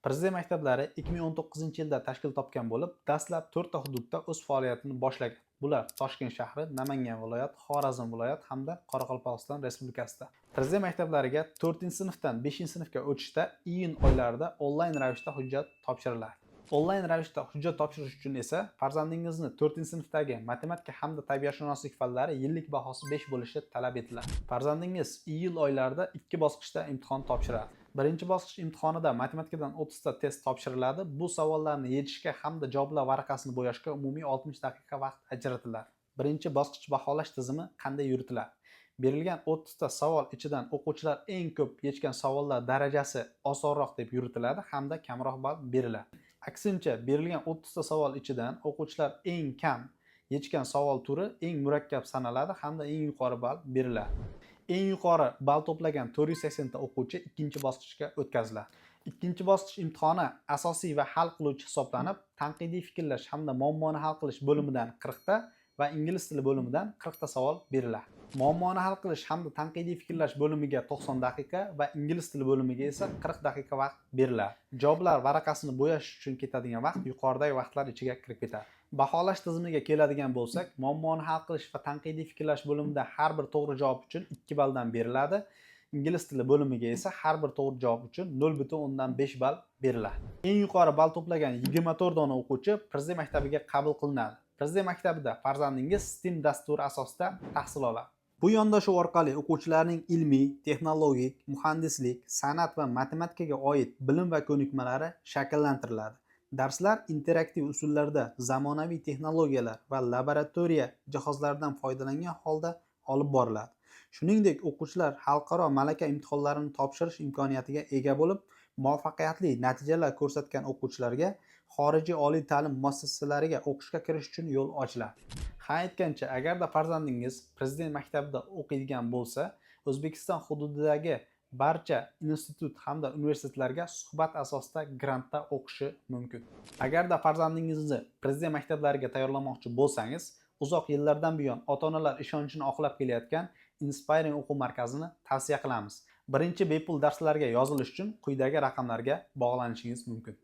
Prezident maktablari 2019-yilda tashkil topgan bo'lib, dastlab 4 ta hududda o'z faoliyatini boshlagan. Bular Toshkent shahri, Namangan viloyati, Xorazm viloyati hamda Qoraqalpog'iston Respublikasida. Prezident maktablariga 4-sinfdan 5-sinfga o'tishda iyun oylarida onlayn ravishda hujjat topshiriladi. Onlayn ravishda hujjat topshirish uchun esa farzandingizni 4-sinfdagi matematika hamda tabiatshunoslik fanlari yillik bahosi 5 bo'lishi talab etiladi. Farzandingiz iyul oylarida 2 bosqichda imtihon topshiradi. Birinchi bosqich imtihonida matematikadan 30 ta test topshiriladi. Bu savollarni yechishga hamda javoblar varaqasini bo'yashga umumiy 60 daqiqa vaqt ajratiladi. Birinchi bosqich baholash tizimi qanday yuritiladi? Berilgan 30 ta savol ichidan o'quvchilar eng ko'p yechgan savollar darajasi osonroq deb yuritiladi hamda kamroq ball beriladi. Aksincha, berilgan 30 ta savol ichidan o'quvchilar eng kam yechgan savol turi eng murakkab sanaladi hamda eng yuqori ball beriladi. Eng yuqori ball to'plagan 480 ta o'quvchi ikkinchi bosqichga o'tkaziladi. Ikkinchi bosqich imtihoni asosiy va hal qiluvchi hisoblanib, tanqidiy fikrlash hamda muammoni hal qilish bo'limidan 40 ta va ingliz tili bo'limidan 40 ta savol beriladi. Muammoni hal qilish hamda tanqidiy fikrlash bo'limiga 90 daqiqa va ingliz tili bo'limiga esa 40 daqiqa vaqt beriladi. Javoblar varaqasini bo'yash uchun ketadigan vaqt yuqoridagi vaqtlar ichiga kirib ketadi. Baholash tizimiga keladigan bo'lsak, muammoni hal qilish va tanqidiy fikrlash bo'limida har bir to'g'ri javob uchun 2 balldan beriladi. Ingliz tili bo'limiga esa har bir to'g'ri javob uchun 0,5 ball beriladi. Eng yuqori ball to'plagan 24 dona o'quvchi Prezident maktabiga qabul qilinadi. Prezident maktabida farzandingiz STEM dasturi asosida tahsil oladi. Bu yondashuv orqali o'quvchilarning ilmiy, texnologik, muhandislik, san'at va matematikaga oid bilim va ko'nikmalari shakllantiriladi. Darslar interaktiv usullarda zamonaviy texnologiyalar va laboratoriya jihozlaridan foydalangan holda olib boriladi. Shuningdek, o'quvchilar xalqaro malaka imtihonlarini topshirish imkoniyatiga ega bo'lib, muvaffaqiyatli natijalar ko'rsatgan o'quvchilarga xorijiy oliy ta'lim muassasalariga o'qishga kirish uchun yo'l ochiladi. Ha aytgancha, agarda farzandingiz Prezident maktabida o'qiydigan bo'lsa, O'zbekiston hududidagi barcha institut hamda universitetlarga suhbat asosida grantda o'qishi mumkin. Agarda farzandingizni Prezident maktablariga tayyorlamoqchi bo'lsangiz, uzoq yillardan buyon ota-onalar ishonchini oqlab kelayotgan Inspiring o'quv markazini tavsiya qilamiz. Birinchi bepul darslarga yozilish uchun quyidagi raqamlarga bog'lanishingiz mumkin.